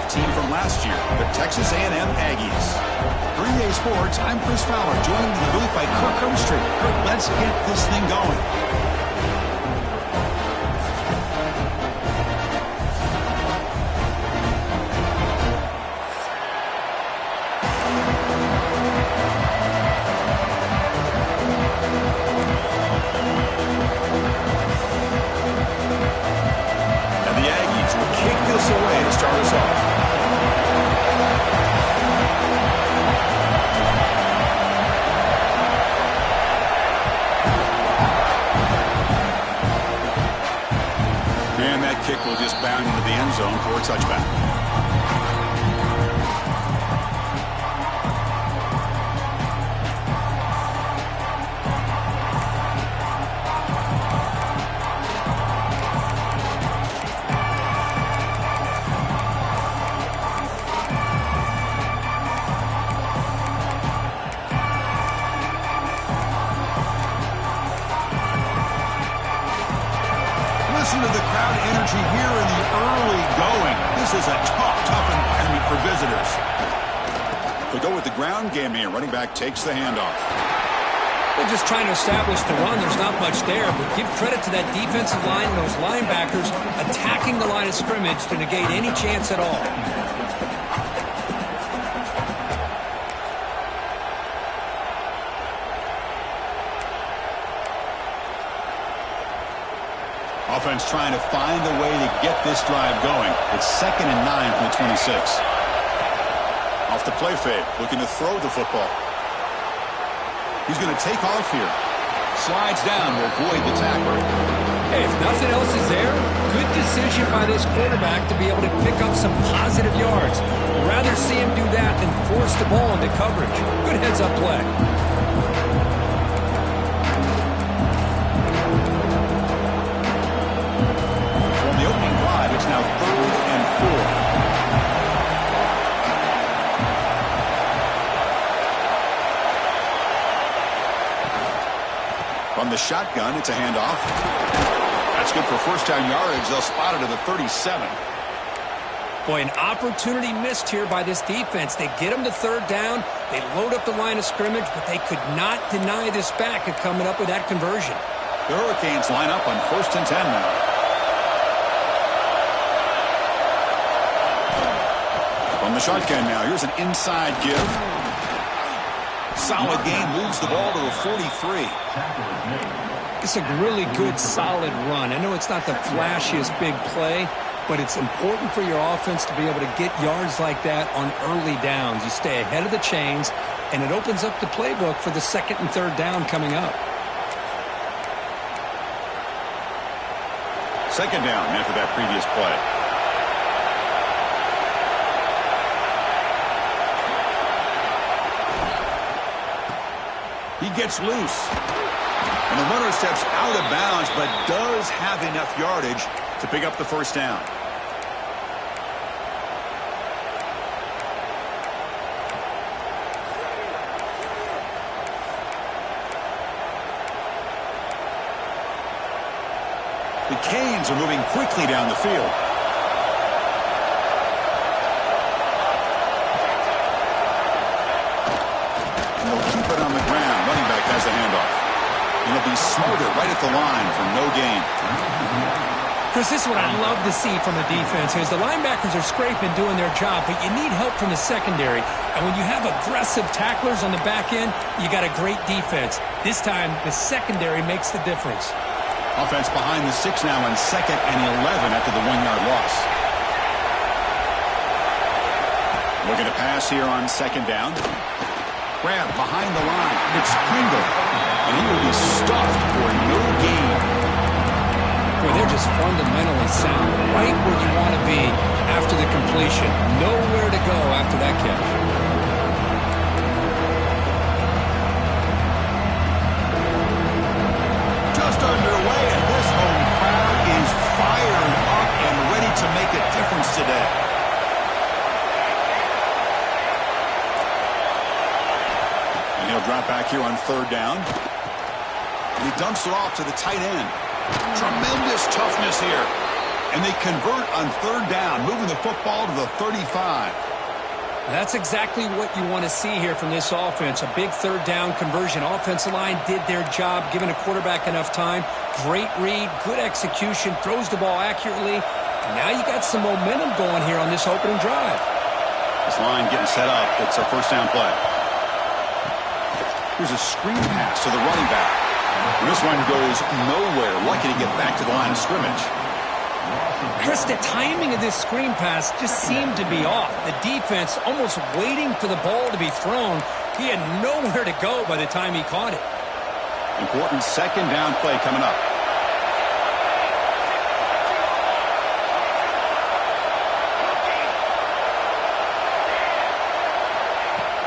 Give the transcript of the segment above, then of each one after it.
team from last year, the Texas A&M Aggies. 3A Sports, I'm Chris Fowler, joined in the booth by Kirk Herbstreit. Kirk, let's get this thing going. Away to start us off. And that kick will just bound into the end zone for a touchback. Listen to the crowd energy here in the early going. This is a tough environment for visitors. They go with the ground game here. Running back takes the handoff. They're just trying to establish the run. There's not much there, but give credit to that defensive line and those linebackers attacking the line of scrimmage to negate any chance at all. Offense trying to find a way to get this drive going. It's 2nd and 9 from the 26. Off the play fake, looking to throw the football. He's going to take off here. Slides down to avoid the tackle. Hey, if nothing else is there, good decision by this quarterback to be able to pick up some positive yards. I'd rather see him do that than force the ball into coverage. Good heads-up play. It's now 3rd and 4. From the shotgun, it's a handoff. That's good for first down yardage. They'll spot it to the 37. Boy, an opportunity missed here by this defense. They get them to 3rd down. They load up the line of scrimmage, but they could not deny this back of coming up with that conversion. The Hurricanes line up on 1st and 10 now. On the shotgun now, here's an inside give. Solid gain, moves the ball to the 43. It's a really good, solid run. I know it's not the flashiest big play, but it's important for your offense to be able to get yards like that on early downs. You stay ahead of the chains, and it opens up the playbook for the 2nd and 3rd down coming up. 2nd down after that previous play. He gets loose. And the runner steps out of bounds, but does have enough yardage to pick up the first down. The Canes are moving quickly down the field. Has the handoff. And he'll be smothered right at the line for no gain. Chris, this is what I love to see from the defense is the linebackers are scraping, doing their job, but you need help from the secondary. And when you have aggressive tacklers on the back end, you got a great defense. This time, the secondary makes the difference. Offense behind the 6 now on 2nd and 11 after the 1-yard loss. Looking to pass here on 2nd down. Grab behind the line. It's Pringle. And he will be stuffed for no gain. Boy, they're just fundamentally sound. Right where you want to be after the completion. Nowhere to go after that catch. Just underway, and this home crowd is fired up and ready to make a difference today. He'll drop back here on 3rd down. And he dumps it off to the tight end. Tremendous toughness here. And they convert on third down, moving the football to the 35. That's exactly what you want to see here from this offense. A big third down conversion. Offensive line did their job, giving a quarterback enough time. Great read, good execution, throws the ball accurately. And now you got some momentum going here on this opening drive. This line getting set up. It's a first down play. Here's a screen pass to the running back. This one goes nowhere. Lucky to get back to the line of scrimmage. Chris, the timing of this screen pass just seemed to be off. The defense almost waiting for the ball to be thrown. He had nowhere to go by the time he caught it. Important second down play coming up.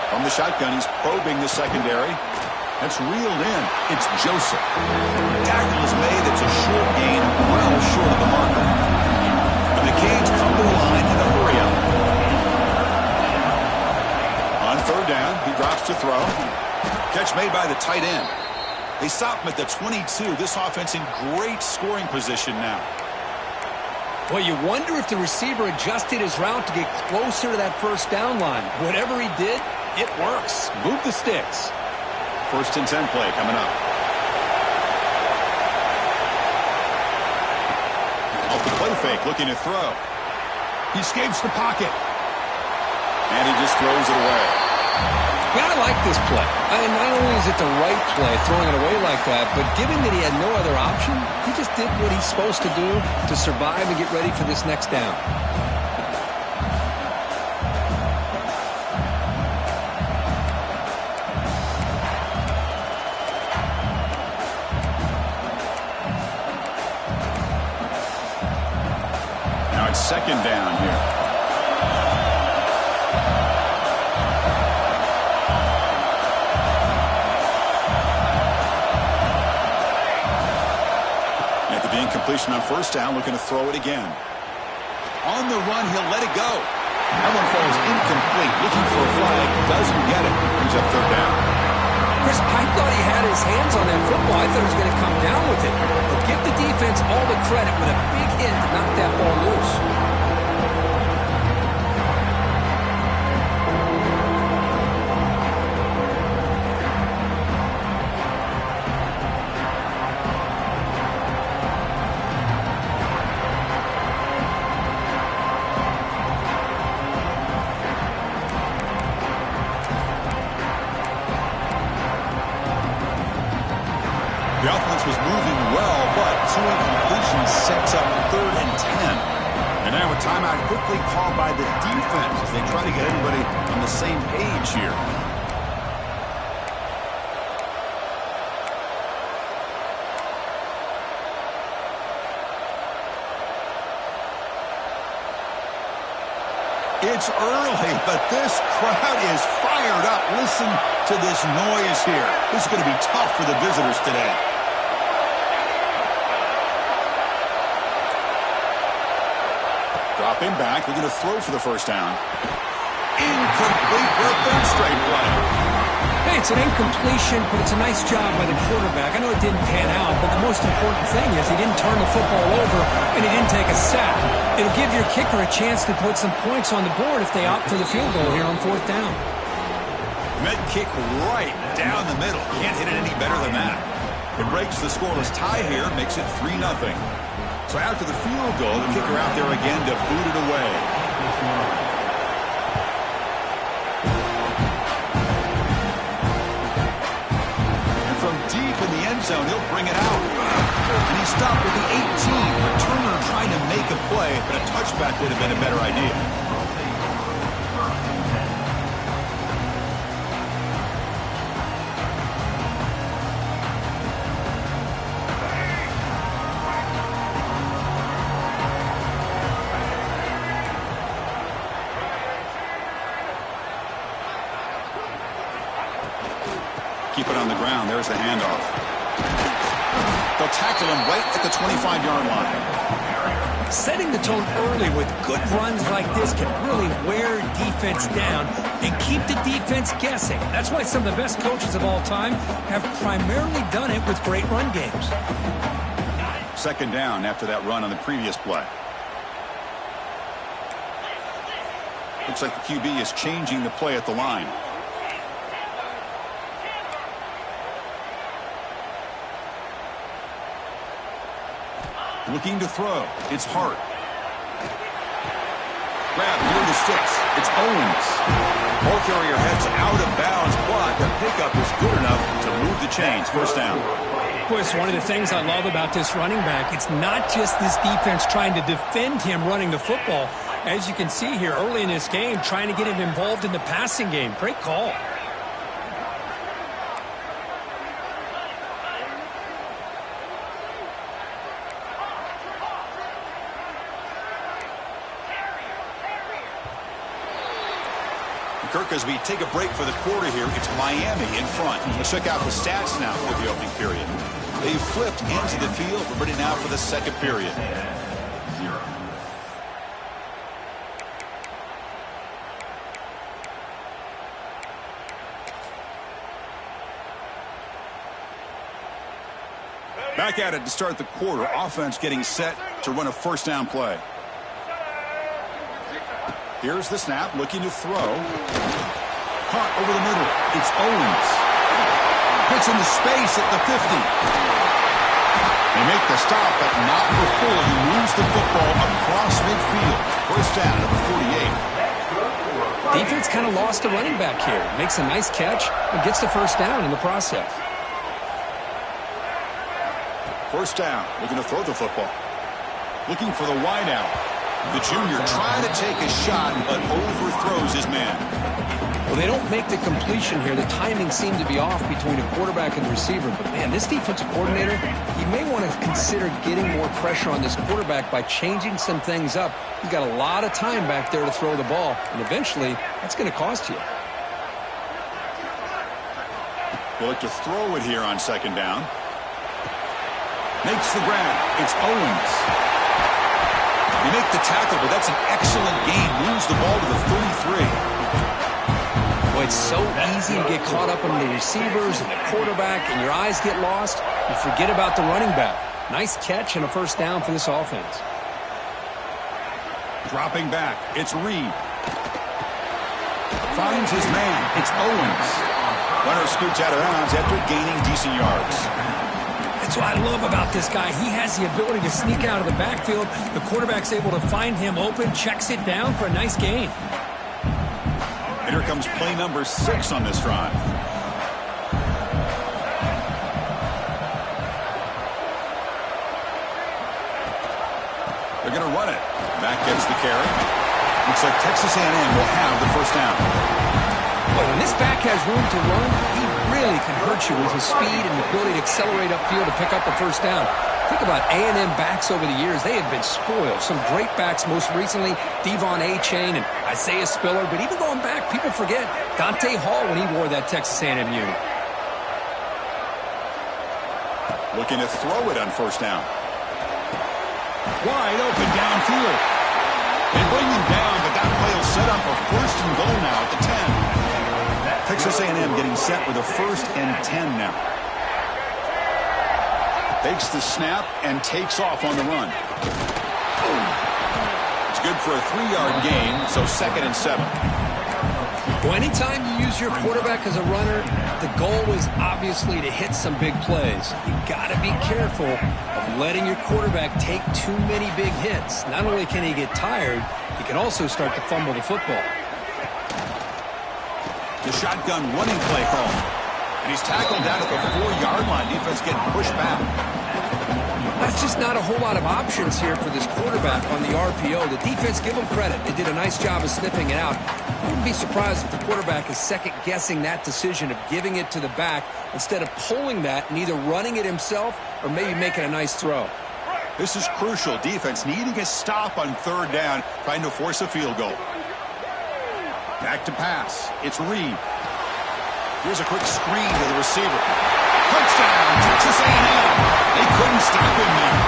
From the shotgun, he's probing the secondary. That's reeled in. It's Joseph. Tackle is made. It's a short gain, well short of the marker. And the Canes come to the line in a hurry up. On third down, he drops to throw. Catch made by the tight end. They stop him at the 22. This offense in great scoring position now. Well, you wonder if the receiver adjusted his route to get closer to that first down line. Whatever he did, it works. Move the sticks. First and 10 play coming up. Off the play fake, looking to throw. He escapes the pocket. And he just throws it away. Yeah, I like this play. Not only is it the right play, throwing it away like that, but given that he had no other option, he just did what he's supposed to do to survive and get ready for this next down. Second down here. After the incompletion on first down, looking to throw it again. On the run, he'll let it go. That one falls incomplete. Looking for a flag. Doesn't get it. Brings up third down. Chris, I thought he had his hands on that football. I thought he was going to come down with it. But give the defense all the credit with a big hit to knock that ball loose. The offense was moving well, but two incompletions sets up third and 10. And now a timeout quickly called by the defense as they try to get everybody on the same page here. It's early, but this crowd is fired up. Listen to this noise here. This is going to be tough for the visitors today. Dropping back, we're going to throw for the first down. Incomplete for a third straight play. Hey, it's an incompletion, but it's a nice job by the quarterback. I know it didn't pan out, but the most important thing is he didn't turn the football over and he didn't take a sack. It'll give your kicker a chance to put some points on the board if they opt for the field goal here on fourth down. Med kick right down the middle. Can't hit it any better than that. It breaks the scoreless tie here, makes it 3-0. So after the field goal, the kicker out there again to boot it away. And from deep in the end zone, he'll bring it out. And he stopped with the 18. Returner trying to make a play, but a touchback would have been a better idea. Keep it on the ground. There's the handoff. They'll tackle him right at the 25-yard line. Setting the tone early with good runs like this can really wear defense down and keep the defense guessing. That's why some of the best coaches of all time have primarily done it with great run games. Second down after that run on the previous play. Looks like the QB is changing the play at the line. Looking to throw. It's Hart. Grab near the sticks. It's Owens. Ball carrier heads out of bounds, but the pickup is good enough to move the chains. First down. Boy, it's one of the things I love about this running back. It's not just this defense trying to defend him running the football. As you can see here early in this game, trying to get him involved in the passing game. Great call. Kirk, as we take a break for the quarter here, it's Miami in front. Let's check out the stats now for the opening period. They flipped into the field. We're ready now for the second period. Back at it to start the quarter. Offense getting set to run a first down play. Here's the snap, looking to throw. Caught over the middle. It's Owens. Hits into space at the 50. They make the stop, but not before he moves the football across midfield. First down at the 48. Defense kind of lost a running back here. Makes a nice catch and gets the first down in the process. First down, looking to throw the football. Looking for the wide out. The junior trying to take a shot, but overthrows his man. Well, they don't make the completion here. The timing seemed to be off between a quarterback and the receiver. But, man, this defensive coordinator, he may want to consider getting more pressure on this quarterback by changing some things up. He's got a lot of time back there to throw the ball, and eventually that's going to cost you. They look to throw it here on second down. Makes the grab. It's Owens. You make the tackle, but that's an excellent gain. Moves the ball to the 33. Boy, it's so easy to get caught up on the receivers and the quarterback, and your eyes get lost. You forget about the running back. Nice catch and a first down for this offense. Dropping back. It's Reed. Finds his man. It's Owens. Runner scoots out of bounds after gaining decent yards. That's what I love about this guy. He has the ability to sneak out of the backfield. The quarterback's able to find him open, checks it down for a nice gain. And here comes play number 6 on this drive. They're going to run it. Back gets the carry. Looks like Texas A&M will have the first down. Well, when this back has room to run, he really can hurt you with his speed and the ability to accelerate upfield to pick up the first down. Think about A&M backs over the years. They have been spoiled. Some great backs, most recently Devon A-Chain and Isaiah Spiller. But even going back, people forget Dante Hall when he wore that Texas A&M unit. Looking to throw it on first down. Wide open downfield. They bring him down, but that play will set up a first and goal now at the 10. Texas A&M getting set with a 1st and 10 now. Takes the snap and takes off on the run. It's good for a 3-yard gain, so 2nd and 7. Well, anytime you use your quarterback as a runner, the goal is obviously to hit some big plays. You got to be careful of letting your quarterback take too many big hits. Not only can he get tired, he can also start to fumble the football. The shotgun running play call. And he's tackled down at the 4-yard line. Defense getting pushed back. That's just not a whole lot of options here for this quarterback on the RPO. The defense, give them credit. They did a nice job of sniffing it out. I wouldn't be surprised if the quarterback is second-guessing that decision of giving it to the back instead of pulling that and either running it himself or maybe making a nice throw. This is crucial. Defense needing a stop on 3rd down, trying to force a field goal. Back to pass. It's Reed. Here's a quick screen to the receiver. Touchdown, Texas A&M. They couldn't stop him there.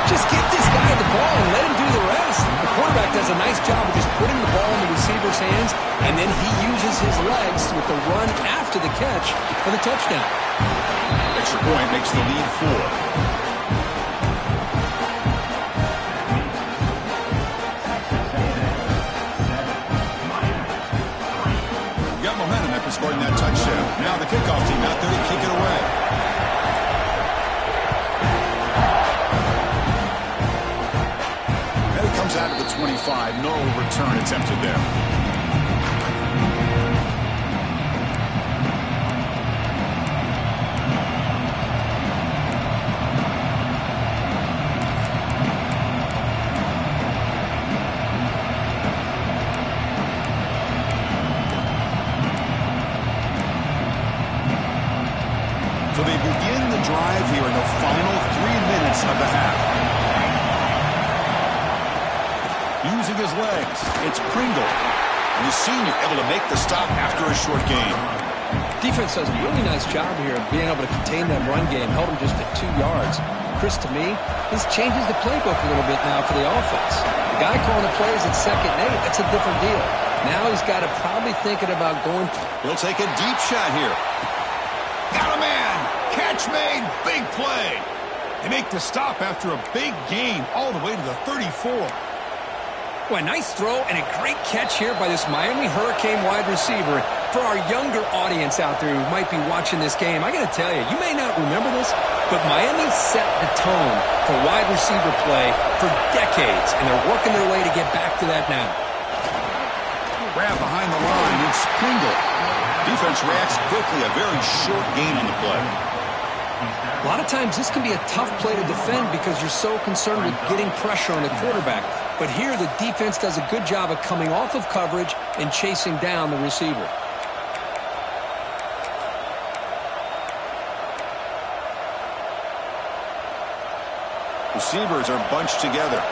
Just get this guy the ball and let him do the rest. The quarterback does a nice job of just putting the ball in the receiver's hands, and then he uses his legs with the run after the catch for the touchdown. Extra point makes the lead 4. recording that touchdown. Now the kickoff team out there to kick it away. And it comes out of the 25. No return attempted there. So they begin the drive here in the final 3 minutes of the half. Using his legs, it's Pringle. And the senior able to make the stop after a short gain. Defense does a really nice job here of being able to contain that run game. Held him just at 2 yards. Chris, to me, this changes the playbook a little bit now for the offense. The guy calling the plays at 2nd and 8, that's a different deal. Now he's got to probably thinking about going. He'll take a deep shot here. Got a man. Catch made. Big play. They make the stop after a big gain all the way to the 34. Boy, nice throw and a great catch here by this Miami Hurricane wide receiver. For our younger audience out there who might be watching this game, I got to tell you, you may not remember this, but Miami set the tone for wide receiver play for decades, and they're working their way to get back to that now. Grab behind the line. It's Pringle. Defense reacts quickly. A very short gain on the play. A lot of times this can be a tough play to defend because you're so concerned with getting pressure on the quarterback. But here the defense does a good job of coming off of coverage and chasing down the receiver. Receivers are bunched together.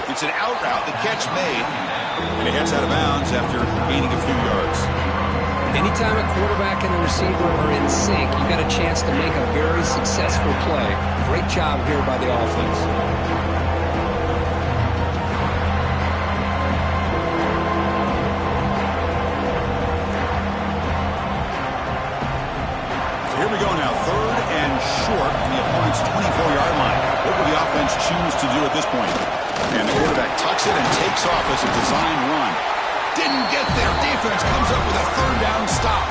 It's an out route. The catch made. And he heads out of bounds after gaining a few yards. Anytime a quarterback and a receiver are in sync, you got a chance to make a very successful play. Great job here by the offense. So here we go now. 3rd and short on the opponent's 24-yard line. What will the offense choose to do at this point? And the quarterback tucks it and takes off as a design run. Didn't get there. Defense comes up with a 3rd down stop.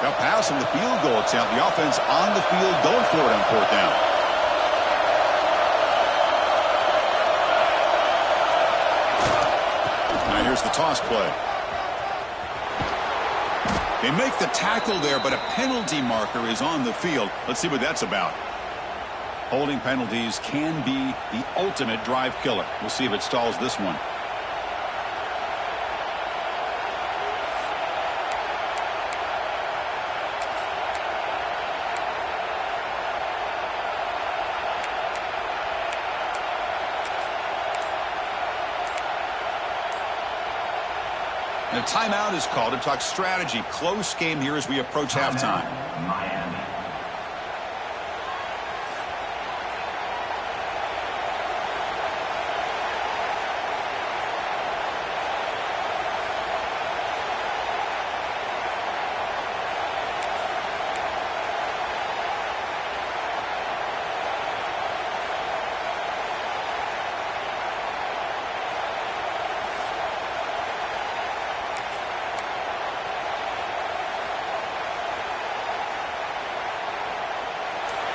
Now pass on the field goal attempt. The offense on the field going for it on 4th down. Here's the toss play. They make the tackle there, but a penalty marker is on the field. Let's see what that's about. Holding penalties can be the ultimate drive killer. We'll see if it stalls this one. And a timeout is called to talk strategy. Close game here as we approach halftime. Miami.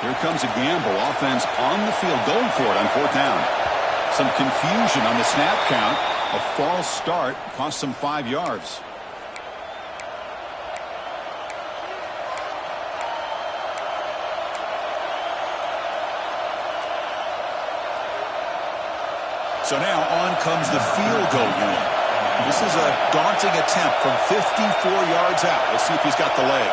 Here comes a gamble. Offense on the field going for it on 4th down. Some confusion on the snap count. A false start cost them 5 yards. So now on comes the field goal unit. This is a daunting attempt from 54 yards out. Let's see if he's got the leg.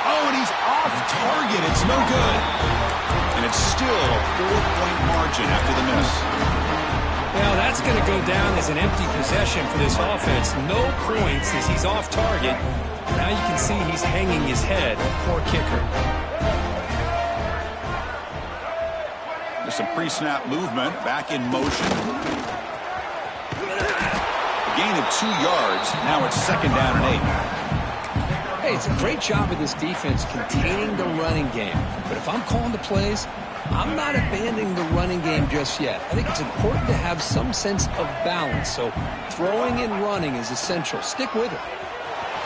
Oh, and he's off target. It's no good. And it's still a 4-point margin after the miss. Well, that's going to go down as an empty possession for this offense. No points as he's off target. Now you can see he's hanging his head. Poor kicker. There's some pre-snap movement. Back in motion. A gain of 2 yards. Now it's 2nd down and 8. Hey, it's a great job of this defense containing the running game. But if I'm calling the plays, I'm not abandoning the running game just yet. I think it's important to have some sense of balance. So throwing and running is essential. Stick with it.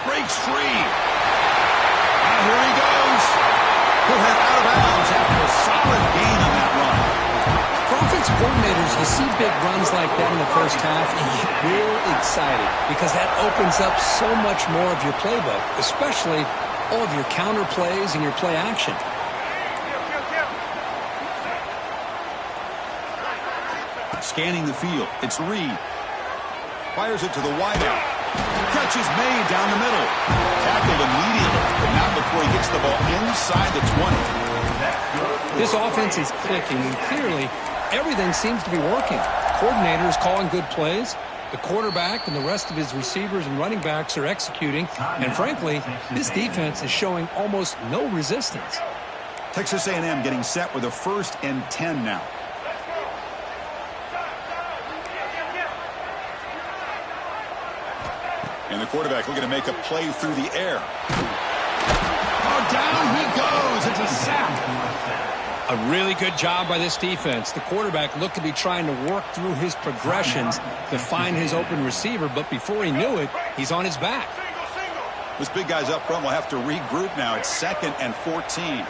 Breaks free. And here he goes. He'll head out of bounds after a solid gain on that run. For offensive coordinators, you see big runs like that in the first half, and you get real excited because that opens up so much more of your playbook, especially all of your counter plays and your play action. Scanning the field. It's Reed. Fires it to the wideout. Catch is made down the middle. Tackled immediately, but not before he gets the ball inside the 20. This offense is clicking, and clearly everything seems to be working. Coordinator is calling good plays. The quarterback and the rest of his receivers and running backs are executing. And frankly, this defense is showing almost no resistance. Texas A&M getting set with a 1st and 10 now. And the quarterback looking to make a play through the air. Oh, down he goes. It's a sack. A really good job by this defense. The quarterback looked to be trying to work through his progressions to find his open receiver, but before he knew it, he's on his back. This big guy's up front will have to regroup now. It's 2nd and 14.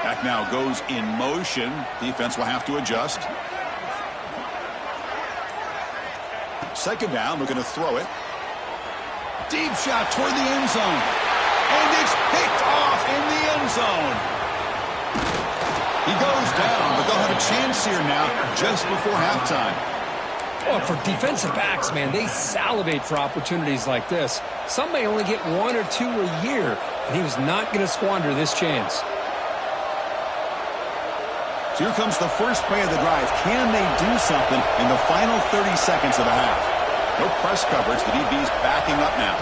Back now goes in motion. Defense will have to adjust. 2nd down, looking to throw it. Deep shot toward the end zone. And it's picked off in the end zone. He goes down, but they'll have a chance here now just before halftime. Well, for defensive backs, man, they salivate for opportunities like this. Some may only get 1 or 2 a year, and he was not going to squander this chance. So here comes the first play of the drive. Can they do something in the final 30 seconds of the half? No press coverage. The DB's backing up now.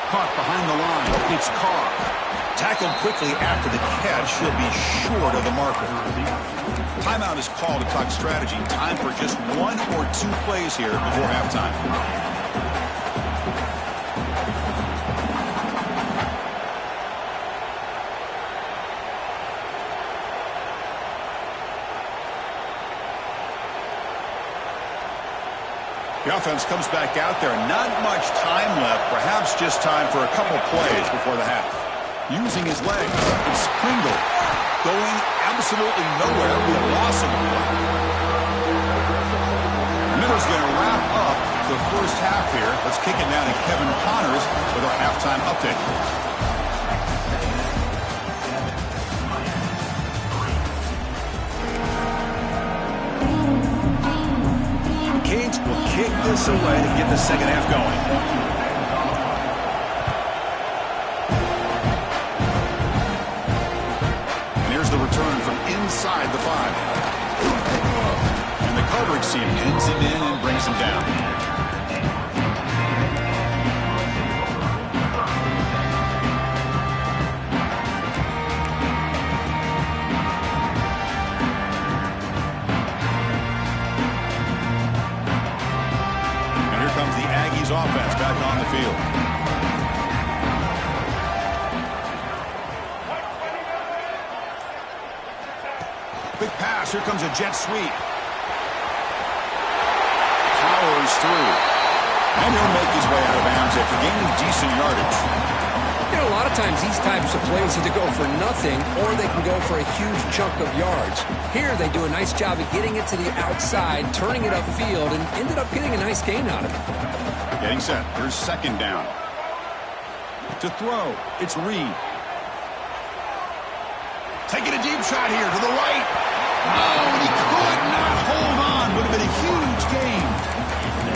Caught behind the line. It's Carr. Tackled quickly after the catch. He'll be short of the marker. Timeout is called to talk strategy. Time for just 1 or 2 plays here before halftime. The offense comes back out there. Not much time left. Perhaps just time for a couple plays before the half. Using his legs. It's Pringle. Going absolutely nowhere. We lost him. Miller's going to wrap up the first half here. Let's kick it down to Kevin Connors with our halftime update. Canes will kick this away to get the second half going. And here's the return from inside the 5. And the coverage team ends him in and brings him down. Comes the Aggies offense back on the field. Big pass. Here comes a jet sweep. Powers through. And he'll make his way out of bounds after gaining decent yardage. You know, a lot of times these types of plays either go for nothing or they can go for a huge chunk of yards. Here they do a nice job of getting it to the outside, turning it upfield, and ended up getting a nice gain out of it. Getting set. Here's 2nd down. To throw, it's Reed. Taking a deep shot here to the right. Oh, and he could not hold on. Would have been a huge gain.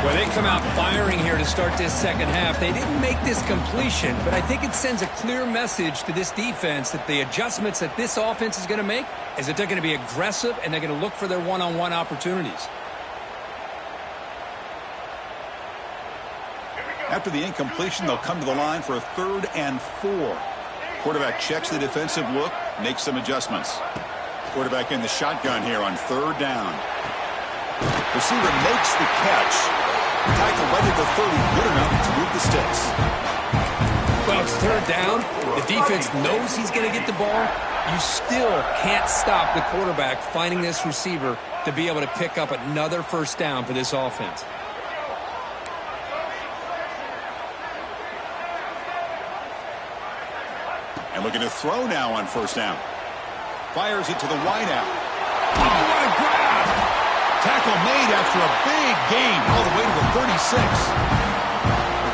Well, they come out firing here to start this second half. They didn't make this completion, but I think it sends a clear message to this defense that the adjustments that this offense is going to make is that they're going to be aggressive and they're going to look for their one-on-one opportunities. After the incompletion, they'll come to the line for a 3rd and 4. Quarterback checks the defensive look, makes some adjustments. Quarterback in the shotgun here on 3rd down. Receiver makes the catch. Tackle right at the 30, good enough to move the sticks. Well, it's 3rd down. The defense knows he's going to get the ball. You still can't stop the quarterback finding this receiver to be able to pick up another 1st down for this offense. And looking to throw now on 1st down. Fires it to the wideout. Oh, what a grab! Tackle made after a big gain all the way to the 36.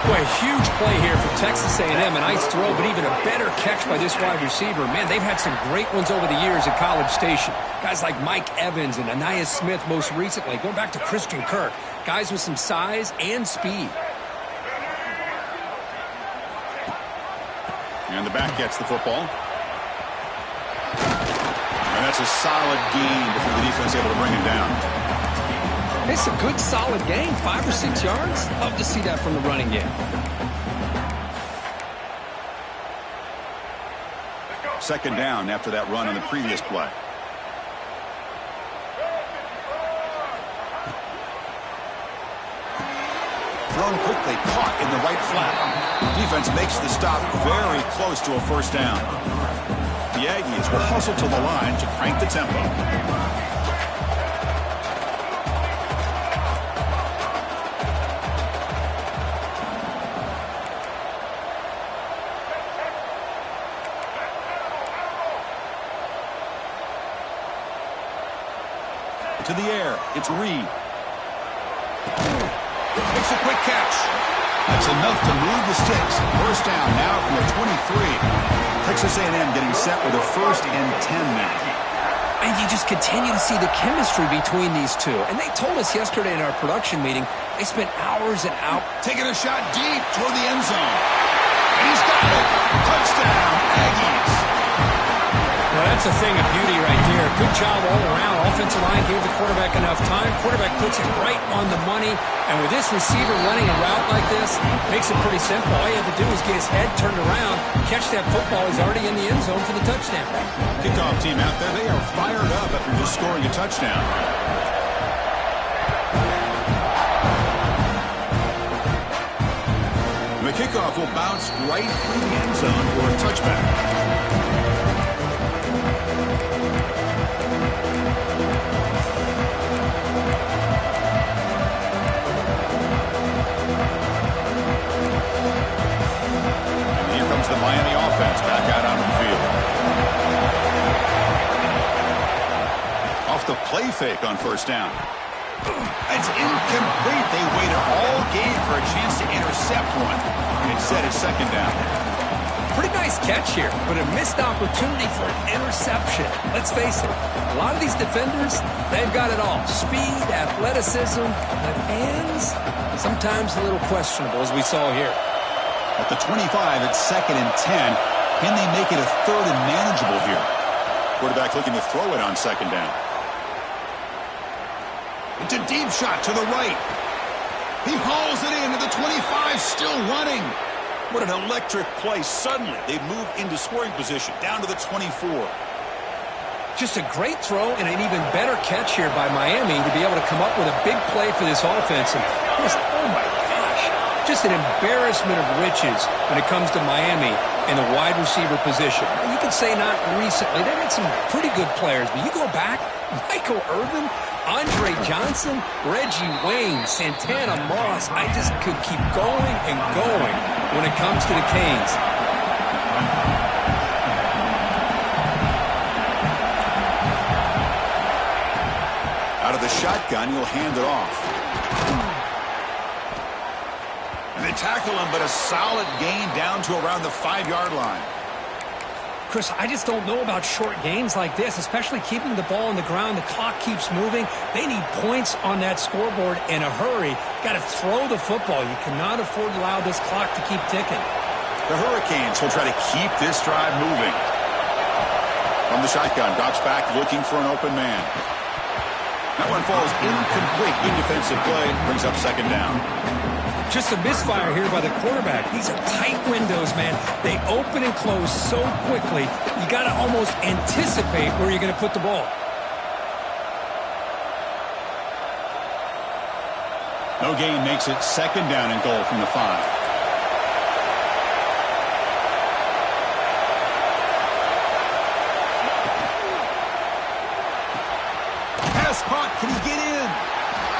Boy, a huge play here for Texas A&M. A nice throw, but even a better catch by this wide receiver. Man, they've had some great ones over the years at College Station. Guys like Mike Evans and Anais Smith most recently, going back to Christian Kirk. Guys with some size and speed. And the back gets the football. And that's a solid gain before the defense able to bring him down. It's a good, solid gain, 5 or 6 yards. Love to see that from the running game. 2nd down after that run on the previous play. Thrown quickly, caught in the right flat. Defense makes the stop very close to a 1st down. The Aggies will hustle to the line to crank the tempo. To the air, it's Reed. Makes a quick catch. That's enough to move the sticks. 1st down now from the 23. Texas A&M getting set with a 1st and 10 now. And you just continue to see the chemistry between these two. And they told us yesterday in our production meeting, they spent hours and hours. Taking a shot deep toward the end zone. And he's got it. Touchdown, Aggies. Well, that's a thing of beauty right there. Good job all around. Offensive line gave the quarterback enough time. Quarterback puts it right on the money. And with this receiver running a route like this, makes it pretty simple. All you have to do is get his head turned around, catch that football. He's already in the end zone for the touchdown. Kickoff team out there, they are fired up after just scoring a touchdown. The kickoff will bounce right through the end zone for a touchback. The Miami offense back out on the field. Off the play fake on 1st down. It's incomplete. They waited all game for a chance to intercept one. Instead, it's 2nd down. Pretty nice catch here, but a missed opportunity for an interception. Let's face it, a lot of these defenders, they've got it all. Speed, athleticism, but hands, sometimes a little questionable, as we saw here. At the 25, it's 2nd and 10. Can they make it a 3rd and manageable here? Quarterback looking to throw it on 2nd down. It's a deep shot to the right. He hauls it in at the 25, still running. What an electric play. Suddenly, they've moved into scoring position, down to the 24. Just a great throw and an even better catch here by Miami to be able to come up with a big play for this offense. And oh my gosh, just an embarrassment of riches when it comes to Miami in the wide receiver position. You could say not recently. They've had some pretty good players, but you go back, Michael Irvin, Andre Johnson, Reggie Wayne, Santana Moss. I just could keep going and going when it comes to the Canes. Out of the shotgun, he'll hand it off. And they tackle him, but a solid gain down to around the 5-yard line. Chris, I just don't know about short gains like this, especially keeping the ball on the ground. The clock keeps moving. They need points on that scoreboard in a hurry. Got to throw the football. You cannot afford to allow this clock to keep ticking. The Hurricanes will try to keep this drive moving. From the shotgun, drops back looking for an open man. That one falls incomplete. Good defensive play. Brings up 2nd down. Just a misfire here by the quarterback. These are tight windows, man. They open and close so quickly, you got to almost anticipate where you're going to put the ball. No gain makes it second down and goal from the 5. Pass caught. Can he get in?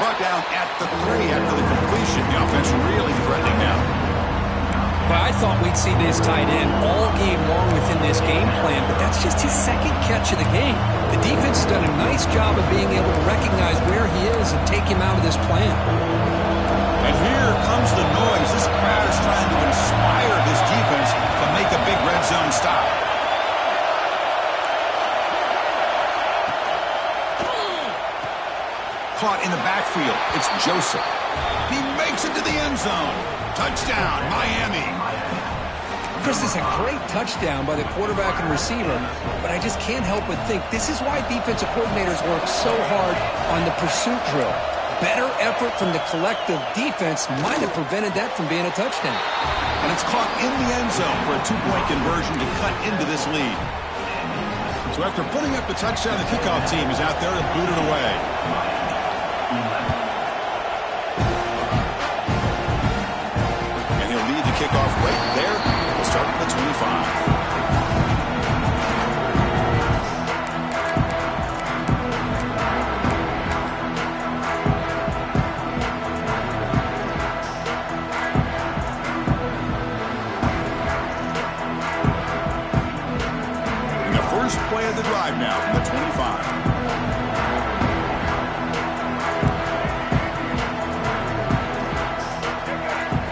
Brought down at the 3 after the completion. The offense really threatening now. Well, I thought we'd see this tight end all game long within this game plan, but that's just his second catch of the game. The defense has done a nice job of being able to recognize where he is and take him out of this plan. And here comes the noise. This crowd is trying to inspire this defense to make a big red zone stop. Caught in the backfield. It's Joseph. He makes it to the end zone. Touchdown, Miami. Chris, is a great touchdown by the quarterback and receiver, but I just can't help but think this is why defensive coordinators work so hard on the pursuit drill. Better effort from the collective defense might have prevented that from being a touchdown. And it's caught in the end zone for a 2-point conversion to cut into this lead. So after putting up the touchdown, the kickoff team is out there to boot it away. And he'll lead the kickoff right there. We'll start at the 25. Play of the drive now from the 25.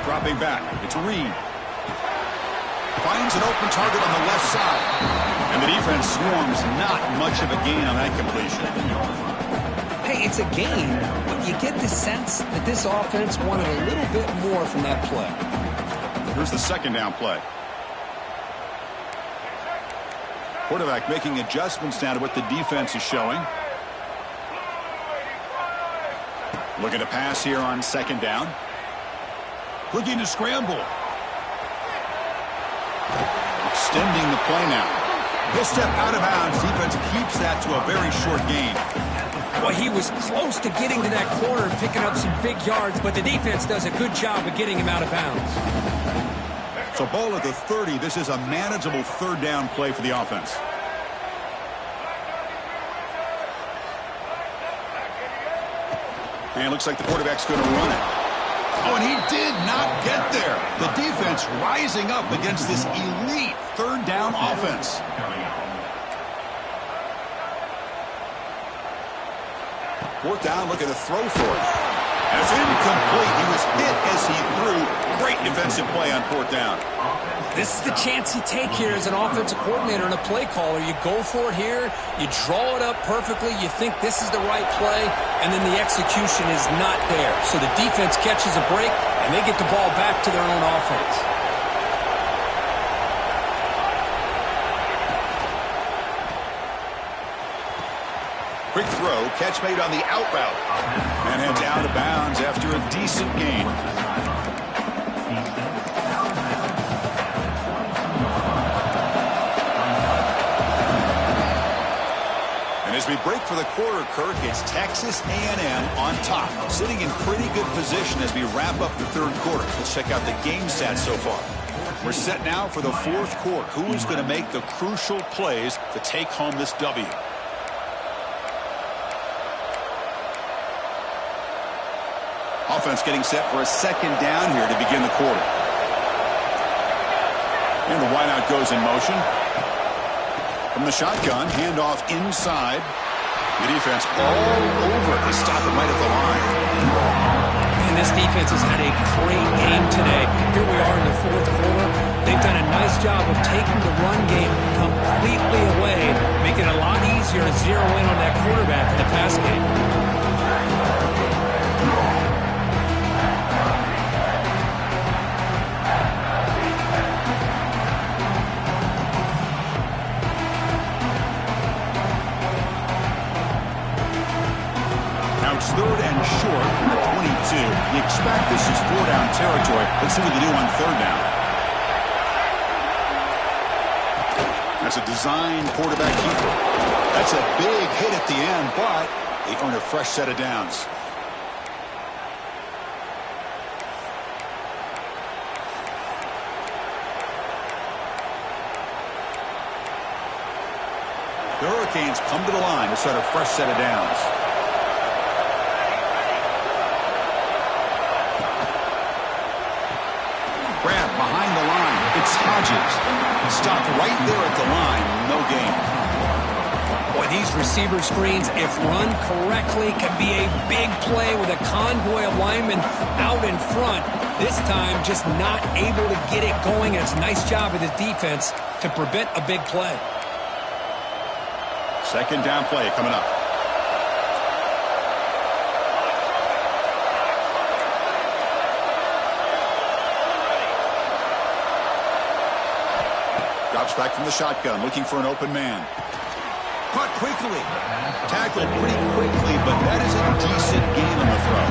Dropping back, it's Reed. Finds an open target on the left side. And the defense swarms, not much of a gain on that completion. Hey, it's a gain, but you get the sense that this offense wanted a little bit more from that play. Here's the second down play. Quarterback making adjustments now to what the defense is showing. Looking to pass here on second down. Looking to scramble. Extending the play now. He'll step out of bounds. Defense keeps that to a very short gain. Well, he was close to getting to that corner and picking up some big yards, but the defense does a good job of getting him out of bounds. So ball at the 30. This is a manageable third down play for the offense. And it looks like the quarterback's going to run it. Oh, and he did not get there. The defense rising up against this elite third down offense. Fourth down, looking to throw for it. That's incomplete. He was hit as he threw. Great defensive play on fourth down. This is the chance you take here as an offensive coordinator and a play caller. You go for it here, you draw it up perfectly, you think this is the right play, and then the execution is not there. So the defense catches a break, and they get the ball back to their own offense. Quick throw, catch made on the out route. And heads out of bounds after a decent gain. As we break for the quarter, Kirk, it's Texas A&M on top, sitting in pretty good position as we wrap up the third quarter. Let's check out the game stats so far. We're set now for the fourth quarter. Who is going to make the crucial plays to take home this W? Offense getting set for a second down here to begin the quarter. And the wideout goes in motion. From the shotgun, handoff inside. The defense all over to stop it right at the line. And this defense has had a great game today. Here we are in the fourth quarter. They've done a nice job of taking the run game completely away, making it a lot easier to zero in on that quarterback in the pass game. Third and short from the 22. You expect this is 4-down territory. Let's see what they do on 3rd down. That's a design quarterback keeper. That's a big hit at the end, but they earn a fresh set of downs. The Hurricanes come to the line to start a fresh set of downs. Grab behind the line. It's Hodges. Stopped right there at the line. No gain. Boy, these receiver screens, if run correctly, can be a big play with a convoy of linemen out in front. This time, just not able to get it going. It's a nice job of the defense to prevent a big play. 2nd down play coming up. Drops back from the shotgun, looking for an open man. Caught quickly. Tackled pretty quickly, but that is a decent gain on the throw.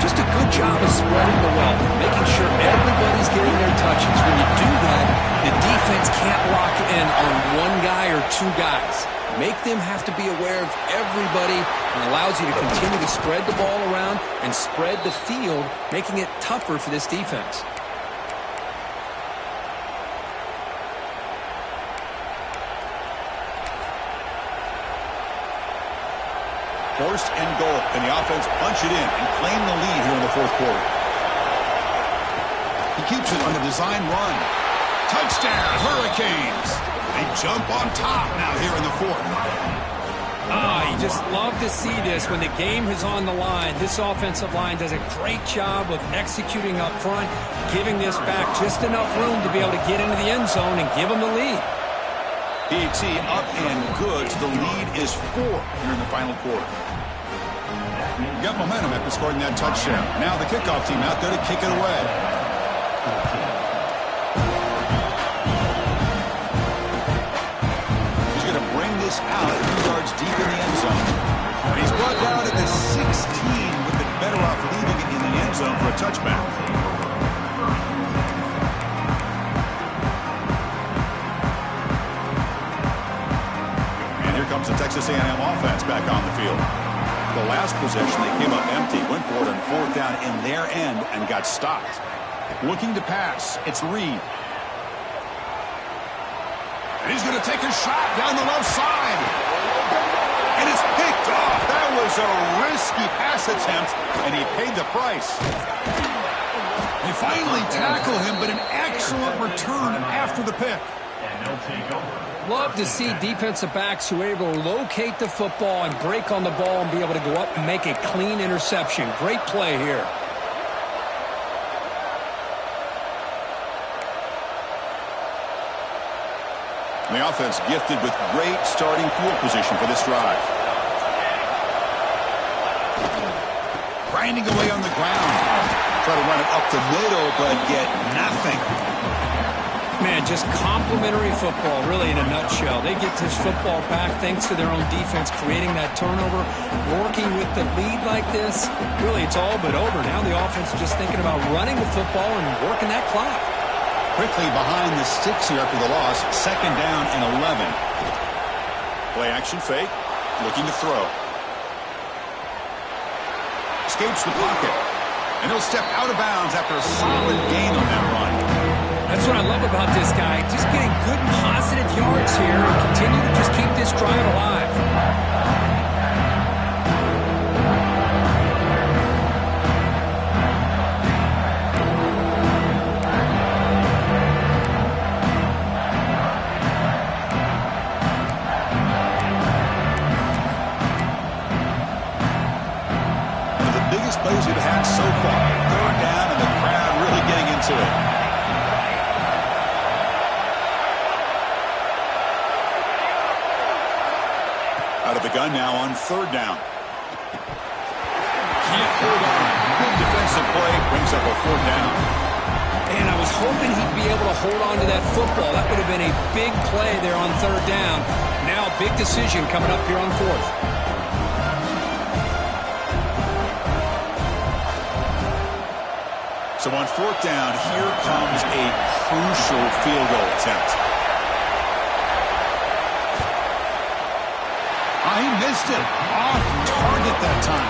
Just a good job of spreading the wealth, making sure everybody's getting their touches. When you do that, the defense can't lock in on one guy or 2 guys. Make them have to be aware of everybody and allows you to continue to spread the ball around and spread the field, making it tougher for this defense. First and goal. Can the offense punch it in and claim the lead here in the 4th quarter? He keeps it on the design run. Touchdown, Hurricanes. They jump on top now here in the 4th. You just love to see this when the game is on the line. This offensive line does a great job of executing up front, giving this back just enough room to be able to get into the end zone and give them the lead. PAT up and good. So the lead is 4 here in the final quarter. Got momentum after scoring that touchdown. Now the kickoff team out there to kick it away. He's going to bring this out a few yards deep in the end zone. And he's brought down at the 16. Would have been better off leaving it in the end zone for a touchback. Comes the Texas A&M offense back on the field. The last possession, they came up empty, went for it on 4th down in their end and got stopped. Looking to pass, it's Reed. And he's going to take a shot down the left side. And it's picked off. That was a risky pass attempt, and he paid the price. They finally tackle him, but an excellent return after the pick. And they'll take over. Love to see defensive backs who are able to locate the football and break on the ball and be able to go up and make a clean interception. Great play here. The offense gifted with great starting field position for this drive. Grinding away on the ground. Try to run it up the middle, but get nothing. Man, just complimentary football, really, in a nutshell. They get this football back thanks to their own defense, creating that turnover, working with the lead like this. Really, it's all but over. Now the offense is just thinking about running the football and working that clock. Quickly behind the sticks here after the loss. 2nd down and 11. Play action fake. Looking to throw. Escapes the pocket. And he'll step out of bounds after a solid gain on that run. That's what I love about this guy. Just getting good, positive yards here and continue to just keep this drive alive. One of the biggest plays we've had so far. 3rd down and the crowd really getting into it. Out of the gun now on 3rd down. Can't hold on. Good defensive play. Brings up a 4th down. And I was hoping he'd be able to hold on to that football. That would have been a big play there on 3rd down. Now a big decision coming up here on 4th. So on fourth down, here comes a crucial field goal attempt. He missed it. Off target that time.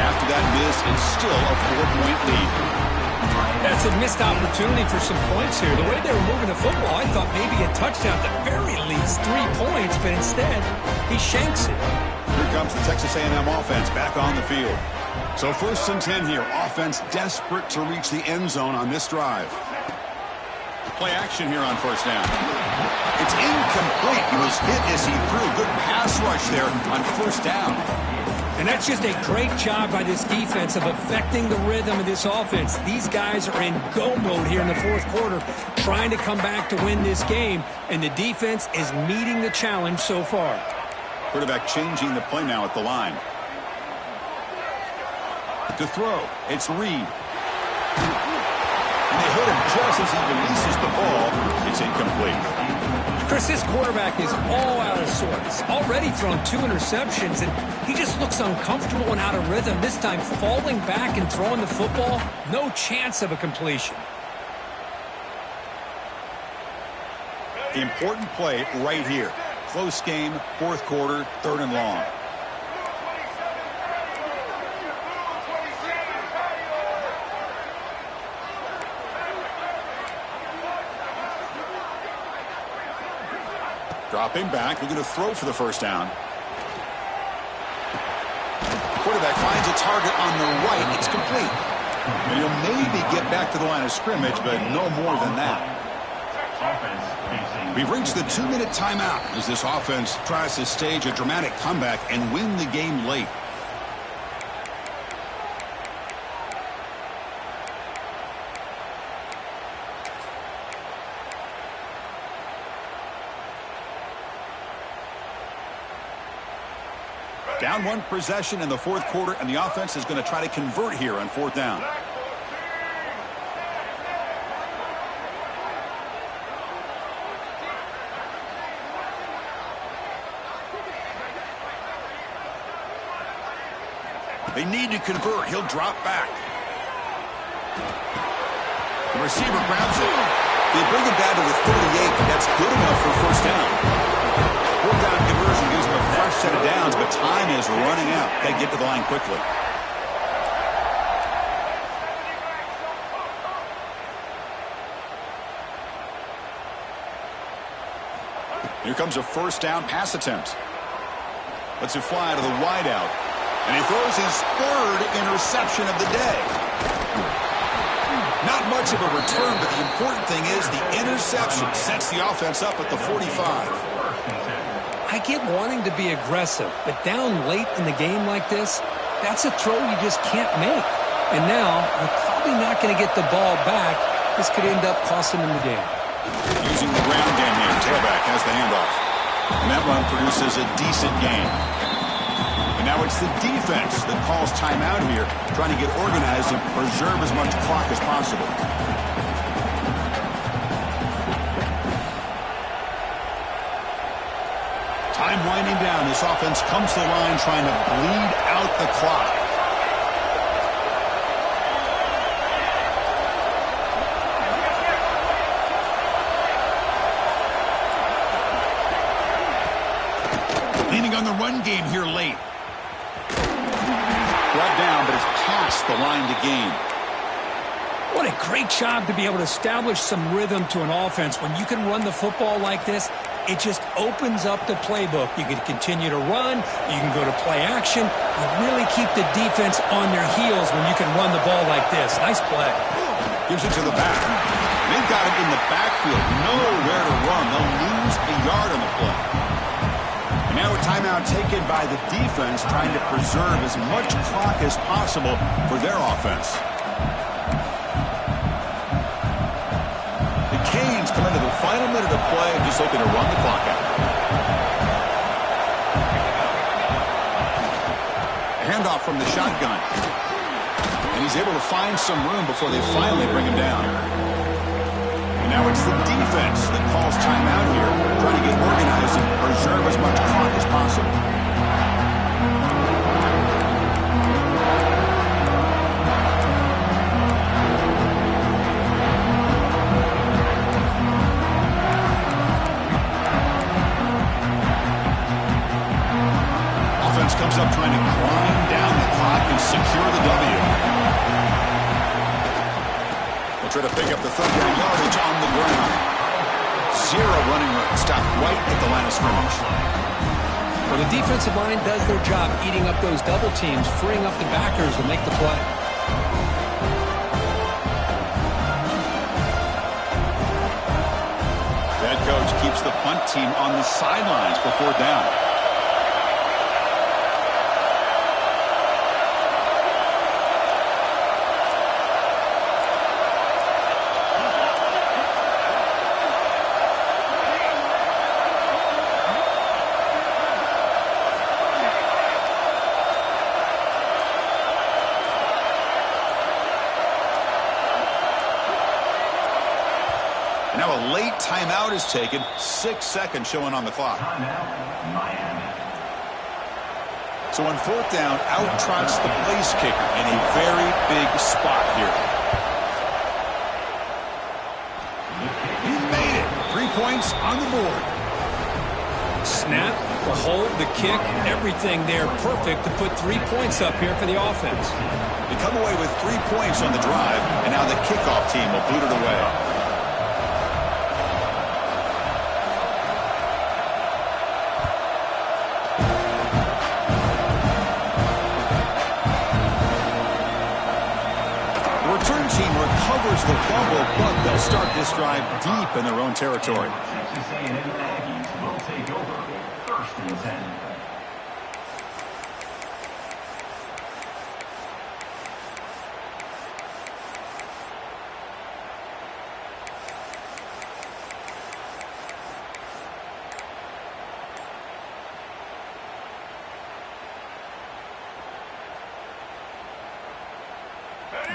After that miss, it's still a 4-point lead. That's a missed opportunity for some points here. The way they were moving the football, I thought maybe a touchdown, at the very least 3 points, but instead, he shanks it. Here comes the Texas A&M offense back on the field. So 1st and 10 here. Offense desperate to reach the end zone on this drive. Play action here on 1st down. It's incomplete. He was hit as he threw. Good pass rush there on 1st down. And that's just a great job by this defense of affecting the rhythm of this offense. These guys are in go mode here in the 4th quarter, trying to come back to win this game, and the defense is meeting the challenge so far. Quarterback changing the play now at the line. To throw, it's Reed. And they hit him just as he releases the ball. It's incomplete. Chris, this quarterback is all out of sorts. Already thrown 2 interceptions, and he just looks uncomfortable and out of rhythm. This time falling back and throwing the football, no chance of a completion. The important play right here. Close game, 4th quarter, 3rd and long. Dropping back, looking to throw for the 1st down. Quarterback finds a target on the right. It's complete. And he'll maybe get back to the line of scrimmage, but no more than that. We've reached the 2-minute timeout as this offense tries to stage a dramatic comeback and win the game late. Down 1 possession in the 4th quarter, and the offense is going to try to convert here on 4th down. They need to convert. He'll drop back. The receiver grabs it. They bring it down to the 38. That's good enough for 1st down. 4th down conversion gives them a fresh set of downs, but time is running out. They get to the line quickly. Here comes a 1st down pass attempt. Lets it fly to the wideout. And he throws his 3rd interception of the day. Not much of a return, but the important thing is the interception sets the offense up at the 45. I get wanting to be aggressive, but down late in the game like this, that's a throw you just can't make. And now, you're probably not going to get the ball back. This could end up costing them the game. Using the ground game here, tailback has the handoff. And that run produces a decent gain. And now it's the defense that calls timeout here, trying to get organized and preserve as much clock as possible. Time winding down. This offense comes to the line trying to bleed out the clock. Leaning on the run game here late. Brought down, but it's past the line to gain. What a great job to be able to establish some rhythm to an offense. When you can run the football like this, it just opens up the playbook. You can continue to run. You can go to play action. You really keep the defense on their heels when you can run the ball like this. Nice play. Gives it to the back. They've got it in the backfield. Nowhere to run. They'll lose a yard on the play. And now a timeout taken by the defense, trying to preserve as much clock as possible for their offense. The Canes come into the final minute of play and just looking to run the clock out. A handoff from the shotgun. And he's able to find some room before they finally bring him down. And now it's the defense that calls timeout here, trying to get organized and preserve as much clock as possible. try to pick up the third down yardage on the ground. Zero running room. Stopped right at the line of scrimmage. Well, the defensive line does their job eating up those double teams, freeing up the backers to make the play. The head coach keeps the punt team on the sidelines for fourth down. Now a late timeout is taken. 6 seconds showing on the clock. So on fourth down, out trots the place kicker in a very big spot here. He made it. 3 points on the board. Snap, the hold, the kick, everything there perfect to put 3 points up here for the offense. They come away with 3 points on the drive, and now the kickoff team will boot it away. Team recovers the fumble, but they'll start this drive deep in their own territory. Will take over 1st and 10.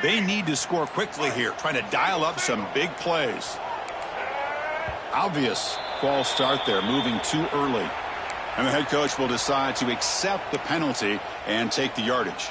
They need to score quickly here, trying to dial up some big plays. Obvious false start there, moving too early. And the head coach will decide to accept the penalty and take the yardage.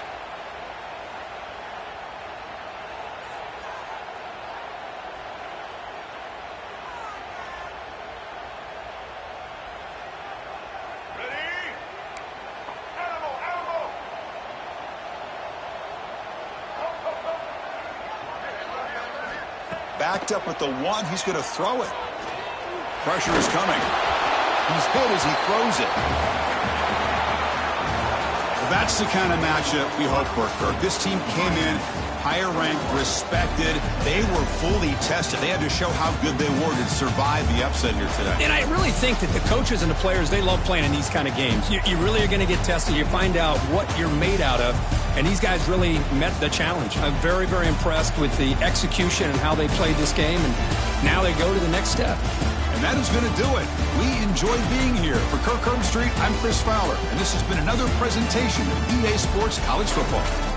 Backed up at the one, he's going to throw it. Pressure is coming. He's hit as he throws it. Well, that's the kind of matchup we hope for, Kirk. This team came in higher ranked, respected. They were fully tested. They had to show how good they were to survive the upset here today. And I really think that the coaches and the players, they love playing in these kind of games. You really are going to get tested. You find out what you're made out of. And these guys really met the challenge. I'm very, very impressed with the execution and how they played this game. And now they go to the next step. And that is going to do it. We enjoyed being here. For Kirk Herbstreit, I'm Chris Fowler. And this has been another presentation of EA Sports College Football.